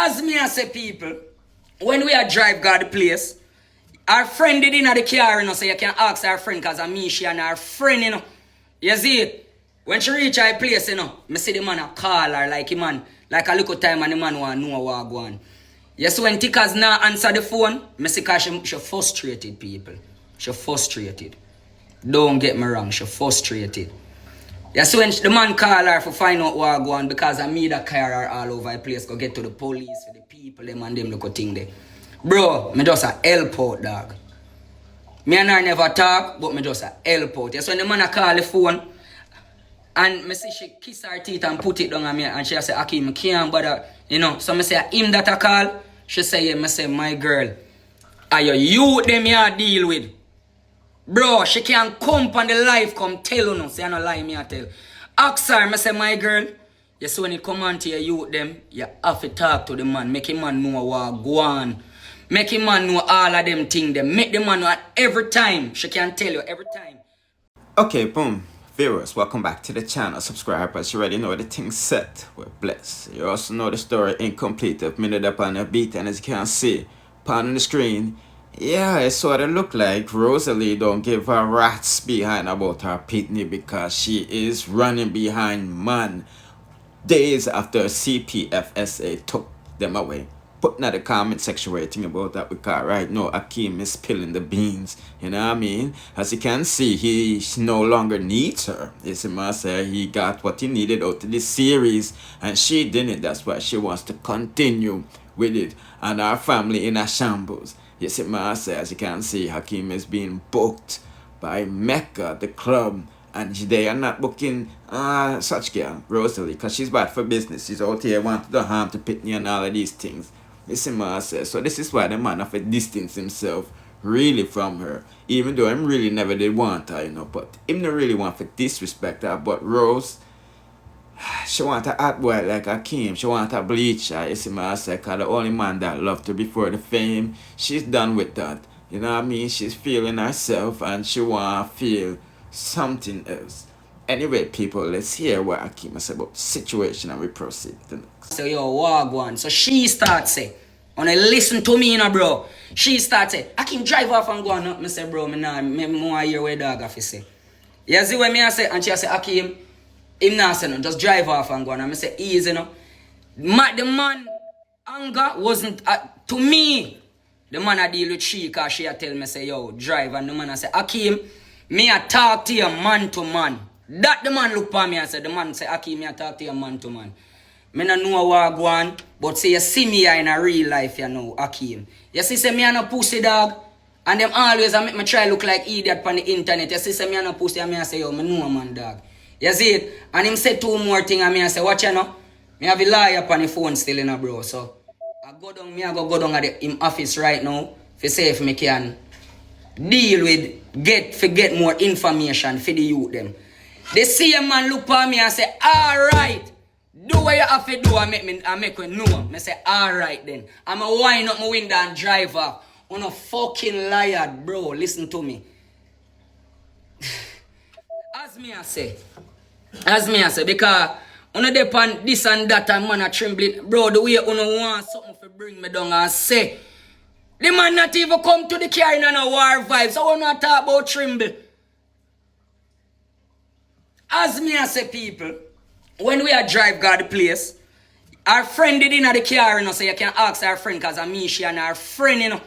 As me I say people, when we are drive God the place, our friend did in the car, you know, so you can ask our friend because I'm me, she and our friend, you know. You see it? When she reach our place, you know, me see the man a call her like him man, like a little time and the man want to know what go on. Yes, when Tickers now answer the phone, me see cause she frustrated people. She frustrated. Don't get me wrong, she frustrated. Yes, when the man call her for find out what go on because I me that carry her all over the place, go get to the police, for the people, them and them look thing there. Bro, me just a help out, dog. Me and her never talk, but me just a help out. Yes, when the man a call the phone, and me see she kiss her teeth and put it down on me, and she say, Ackeem, can't bother, you know. So me say, him that a call, she say, yeah, me say, my girl, are you them here deal with? Bro, she can't come on the life, come tell you no, say I no lie, me I tell. Ask her, me say, my girl, you see when it come on to your youth them, you have to talk to the man, make him man know what go on. Make him man know all of them things, them. Make the man know every time. She can tell you every time. Okay, boom. Viewers, welcome back to the channel. Subscribers, you already know the thing's set. We're blessed. You also know the story incomplete of minute up on the beat, and as you can see, on the screen, yeah, it sort of look like Rosalee don't give a rat's behind about her pitney because she is running behind man days after CPFSA took them away. Put in the comment section where you think about that because right now Ackeem is spilling the beans. You know what I mean? As you can see, he no longer needs her. Yes, he must say he got what he needed out of this series and she didn't. That's why she wants to continue with it. And our family in a shambles. Yes, it must say, as you can see, Ackeem is being booked by Mecca, the club. And they are not booking such girl, Rosalee, because she's bad for business. She's out here wanting to harm to Pitney and all of these things. Listen, man, says. So this is why the man have to distance himself really from her. Even though him really never did want her, you know. But him not really want to disrespect her. But Rose, she want to act boy like Ackeem. She want to bleach her. You see, man, say, because the only man that loved her before the fame, she's done with that. You know what I mean? She's feeling herself and she want to feel something else. Anyway, people, let's hear what Ackeem said about the situation and we proceed to the next. So, yo, wagwan. So she starts say, when I listen to me, you know, bro. She starts say, Ackeem drive off and go on. I say, bro, me more hear what dog have to say. You see what me say? And she say, Ackeem, him not say no, just drive off and go on. And I say, easy, you know. The man anger wasn't, to me, the man I deal with she, because she tell me, say, yo, drive. And the man I say, Ackeem, me I talk to you man to man. That the man look for me and say, the man say, Ackeem, me I talk to you man to man. Me no know what go on, but say you see me here in a real life, you know, Ackeem. You see, say me a no pussy dog, and them always make me try look like idiot on the internet. You see, say me a no pussy, and me I say, yo, me know man dog. You see it? And him say two more things, and me I say, watch you know, me have a lie up on the phone still, you know, bro. So, I go down, me I go down at him office right now, to see if me can deal with, get more information for the youth them. They see a man look for me and say, alright, do what you have to do and make me know. I say, alright then. I'm a wind up my window and drive off. On a fucking liar, bro. Listen to me. As me I say, because on the depend this and that and man are trembling. Bro, the way you want something to bring me down and say, the man not even come to the car in a war vibes. So we not talk about tremble. As me I say, people, when we are drive God the place, our friend did in the car, you know, so you can ask our friend because I'm me, she and our friend, you know.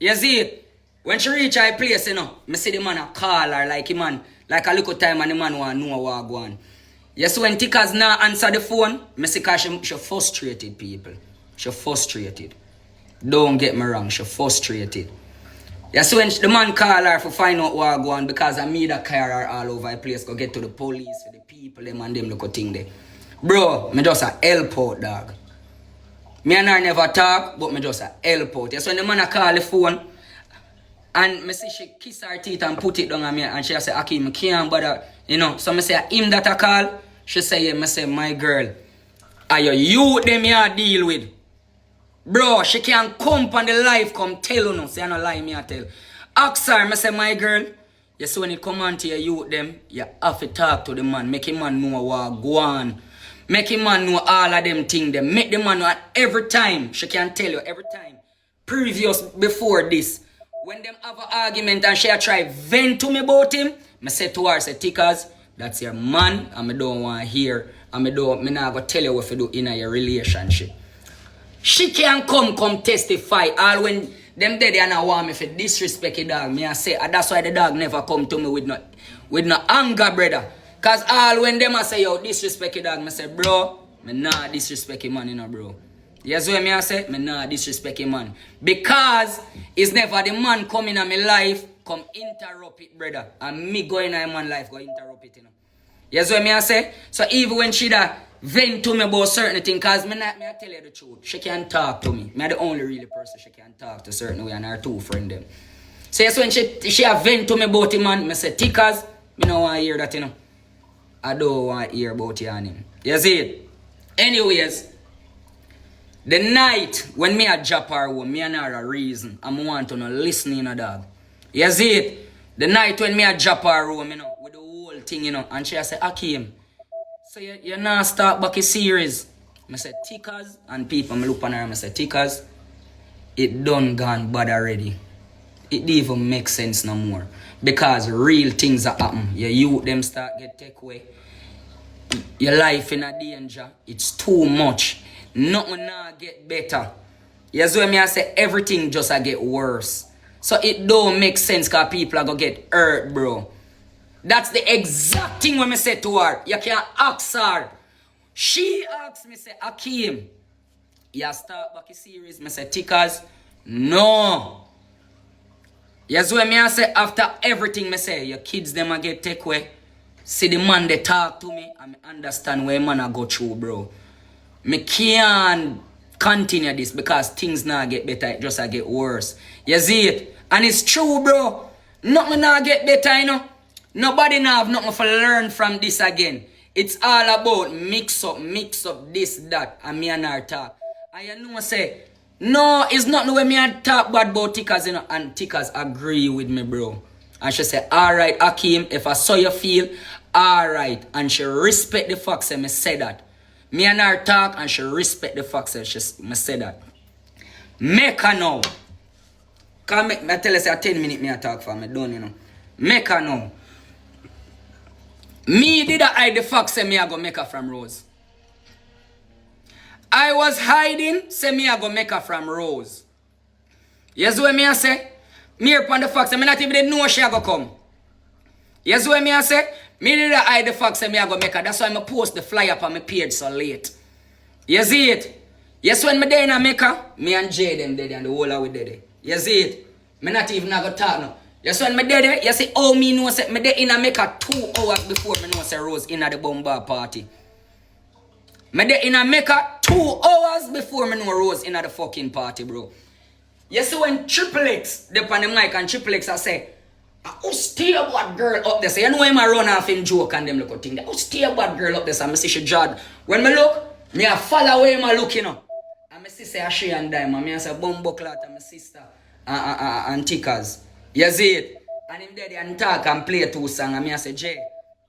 You see it? When she reach our place, you know, me see the man a call her like him man, like a little time and the man want to know what go on. You see when Tickers now answer the phone, me see cause she frustrated, people. She frustrated. Don't get me wrong, she frustrated. Yeah, so when the man call her for find out what go on because I me that carry her all over the place, go get to the police, for the people, them and them look thing there. Bro, me just a help out, dog. Me and her never talk, but me just a help out. Yeah, so when the man call the phone, and me see she kiss her teeth and put it down on me, and she say, Ackeem, can't bother, you know. So me say, him that I call, she say, yeah, me say, my girl, are you them here deal with? Bro, she can't come on the life, come tell you no. Say I no lie, me I tell. Ask her, I say, my girl, you see when it come on to your youth them, you have to talk to the man, make him man know what go on. Make him man know all of them things. Them. Make the man know every time. She can tell you every time. Previous before this. When them have an argument and she try vent to me about him, I say to her, say, Tickers, that's your man, and I don't want to hear, and I not going to tell you what to do in your relationship. She can come testify, all when them dead and I want me for disrespect the dog. Me I say, that's why the dog never come to me with no anger, brother. Cause all when them I say, yo, disrespect the dog, I say, bro, me nah disrespect him man, you know, bro. You see what me I say? Me nah disrespect him man. Because it's never the man come in my life, come interrupt it, brother. And me go in my man life, go interrupt it, you know. You see what me I say? So even when she da vent to me about certain things, cause me I tell you the truth, she can talk to me. Me the only really person she can talk to certain way and her two friend them. So yes, when she a vent to me about him, man, me say, Tickers, me no want to hear that, you know. I don't want to hear about you and him. You see it? Anyways, the night when me a drop her home, me and her a reason. I want to no listening, you know, dog. You see it? The night when me a drop her home, you know, with the whole thing, you know, and she a say, Ackeem, so you not start back a series. I say, Tickers, and people, I look on her and I say, Tickers, it done gone bad already. It didn't even make sense no more. Because real things are happen. Your youth them start get take away. Your life in a danger. It's too much. Nothing now get better. You see what I say? Everything just a get worse. So it don't make sense because people are going to get hurt, bro. That's the exact thing when I say to her. You can't ask her. She asked me, say, Ackeem, you start back a series? I say, Tickers, no. You see what I say? After everything I say, your kids them a get take away. See the man they talk to me and I understand where man I go through, bro. Me can't continue this because things now get better, it just get worse. You see it? And it's true, bro. Nothing now get better, you know. Nobody now have nothing to learn from this again. It's all about mix up this, that, and me and her talk. And you know say, no, it's not the way me and talk bad about Tickers, you know, and Tickers agree with me, bro. And she said, alright, Ackeem, if I saw you feel, alright. And she respect the facts and me say that. Me and her talk and she respect the facts and me say that. Make her know. Cause I tell her say 10 minutes me I talk for me, done, you know. Make her know. Me did I hide the facts and me I go make her from Rose. I was hiding, say me I go make her from Rose. You see what me I say? Me upon the facts, I not even know she go come. You see what me I say? Me did I hide the facts and me I go make her. That's why I post the flyer up on my page so late. You see it? Yes, when me there in Jamaica, me and Jay them dead and the whole of we dead. You see it? Me not even go talk now. Yes, when me there, you see how me know say me there in Jamaica 2 hours before me know say Rose in the bomba party. Me there in Jamaica 2 hours before me know Rose in the fucking party, bro. You see when Triple X they on the mic and Triple X I say, who stay a bad girl up there? So you know him I run off in joke and them look thing. Who stay a bad girl up there? So I see she jad. When me look, me I follow where him I look, you know. And me see say she and Diamond. Me I say Bumbo Clat and my sister and Tickers. You see it? And him there and talk and play 2 songs. And me I say, Jay,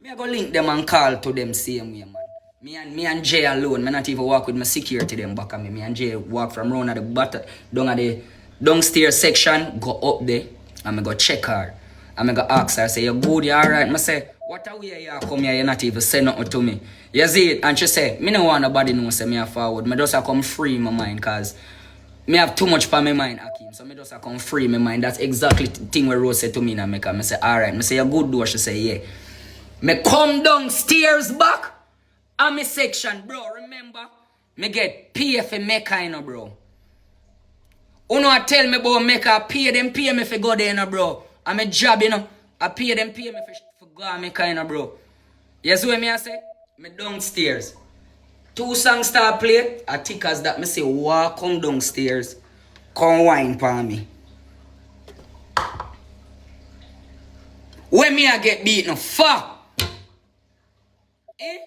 me I go link them and call to them same way, man. Me and Jay alone. Me not even walk with my security them back at me. Me and Jay walk from round at the bottom, down at the downstairs section, go up there, and I go check her. And I go ask her, say, you good, you alright? I say, what are we here? You come here, you not even say nothing to me. You see it? And she say, me no want nobody know say me a forward. Me just come free my mind, cause me have too much for my mind, Ackeem. So me just come free my mind. That's exactly the thing where Rose said to me in America. I say, alright. I say, you good though? She say, yeah. Me come downstairs back, and me section, bro, remember? Me get pay for Mecca, you know, bro. Uno tell me about Mecca, pay me for go there, you know, bro. I'm a job, you know. I pay me for go Mecca, you know, bro. You see what me I say? Me downstairs. 2 songs start play. I think as that me say, walk come downstairs. Come wine for me. When me I get beaten, fuck. Eh?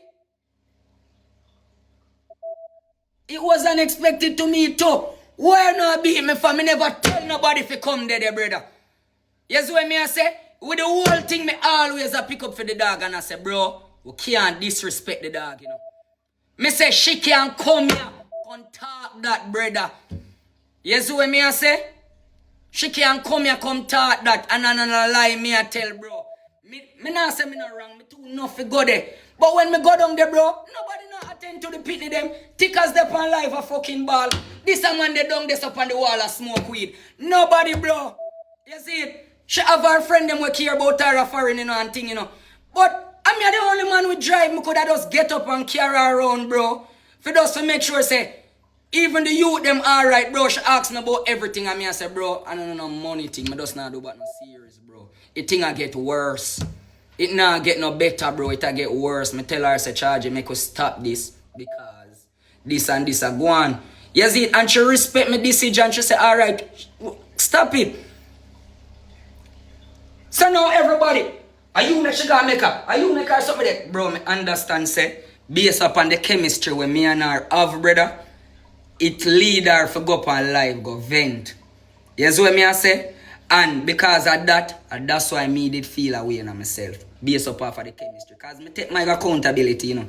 It was unexpected to me too. Why not beat me for me never tell nobody if you come there, brother? You see what me I say? With the whole thing, me always a pick up for the dog and I say, bro, we can't disrespect the dog, you know. Me say she can come here, come talk that, brother. You see what me I say? She can come here, come talk that, and another lie me I tell, bro. Me not say me not wrong, me too enough to go there. But when me go down there, bro, nobody not attend to the pity them. Thick as they pan life a fucking ball. This a man they down this up on the wall and smoke weed. Nobody, bro. You see it? She have her friend them who care about her foreign, you know, and thing, you know. But I'm the only man who drive. Me could have just get up and carry her around, bro. For just to make sure, say, even the youth them alright, bro. She ask me about everything, and me I say, bro, I don't know money thing. Me just not do but no serious, bro. It thing I get worse. It not get no better, bro. It a get worse. Me tell her, say, Charge, make us stop this because this and this are go on. You see it? And she respect my decision. She say, alright, stop it. So now everybody, are you make she gonna make her? Are you make her something that, bro, me understand, say, based upon the chemistry when me and her have, brother, it lead her for go up on live, go vent. You see what me I say? And because of that, and that's why me did feel away in myself. Based upon of the chemistry. Because me take my accountability, you know.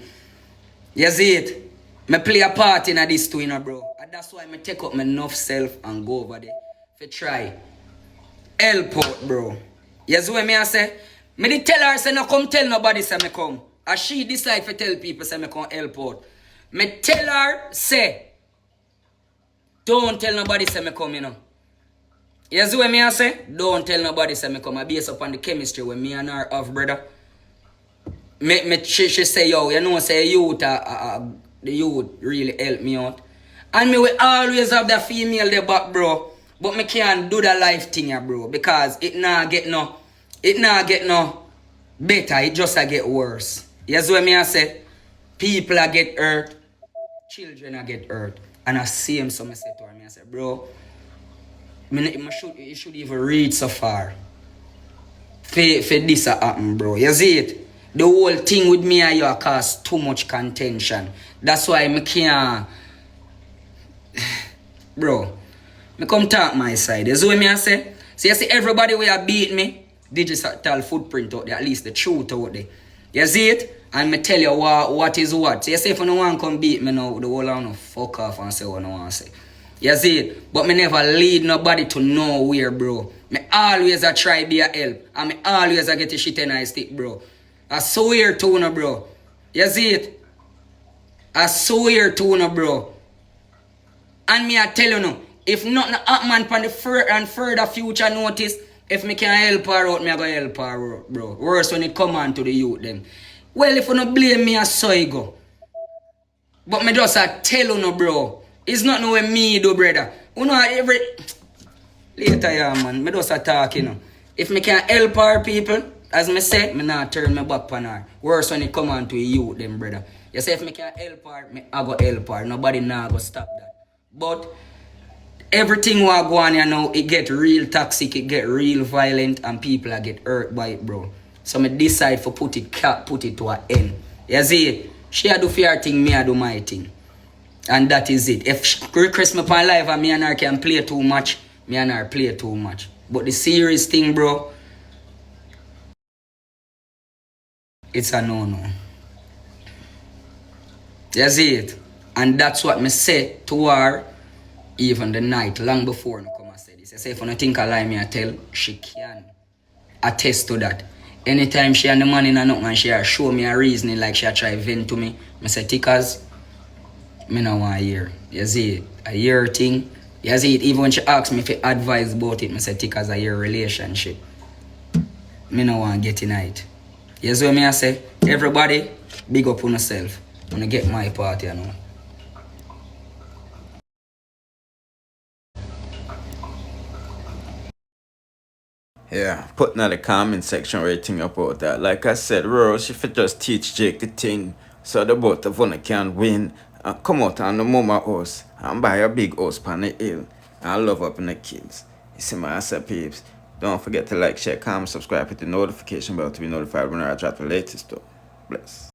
You see it? Me play a part in this too, you know, bro. And that's why me take up my enough self and go over there. For try. Help out, bro. You see what me I say? Me did tell her, say, no come tell nobody, say me come. And she decide to tell people, say me come help out. Me tell her, say, don't tell nobody, say me come, you know. You see what me I say? Don't tell nobody, say me come. I base upon the chemistry when me and her have, brother. She say, yo, you know, say youth, the youth really help me out. And me will always have the female there back, bro. But me can't do the life thing, yeah, bro. Because it not get no better. It just a get worse. You see what me I say? People a get hurt. Children a get hurt. And I see him, so I say to her, I say, bro, it should even reach so far. For this to happen, bro. You see it? The whole thing with me and you cause too much contention. That's why I can't... Bro, I come talk my side. You see what I say? So you see everybody where beat me, digital footprint out there, at least the truth out there. You see it? And I tell you what is what. So you say if you don't want to come beat me now, the whole lot of fuck off and say what I want to say. You see it? But me never lead nobody to nowhere, bro. Me always a try be a help. And me always a get the shit in my stick, bro. I swear to you, bro. You see it? I swear to you, bro. And me I tell you now, if nothing happen on the further future notice, if me can help her out, me I go help her out, bro. Worse when it come on to the youth them. Well, if you don't blame me, I saw you go. But me just I tell you, no, bro. It's not no way me do, brother. You know, every... Later, yeah, man. Me just a talk, you know. If me can help her people, as me say, me not turn my back on her. Worse when it come on to you, them, brother. You say if me can help her, I go help her. Nobody now go stop that. But everything what go on here now, it get real toxic, it get real violent, and people get hurt by it, bro. So me decide for put it to an end. You see, she a do her thing, me a do my thing. And that is it. If she request me upon live and me and her can play too much, me and her play too much. But the serious thing, bro, it's a no-no. You see it? And that's what me say to her even the night, long before I come and say this. I say, if you don't think I lie, me I tell, she can attest to that. Anytime she and the man in a nothing and she show me a reasoning like she try vent to me, I say, Tickers, me no want to hear. You see it? A year thing. You see it? Even when she asks me if I advise about it, I say, Tickers, a year relationship. Me no want to get in it. You see what I say? Everybody, big up on yourself. I'm going to get my part, you know. Yeah, putting in the comment section rating about that. Like I said, Rose, if you just teach Jake the thing so the both of them can win and come out on the mama house and buy a big house on the hill and love up in the kids. You see my ass peeps. Don't forget to like, share, comment, subscribe, hit the notification bell to be notified when I drop the latest stuff. Bless.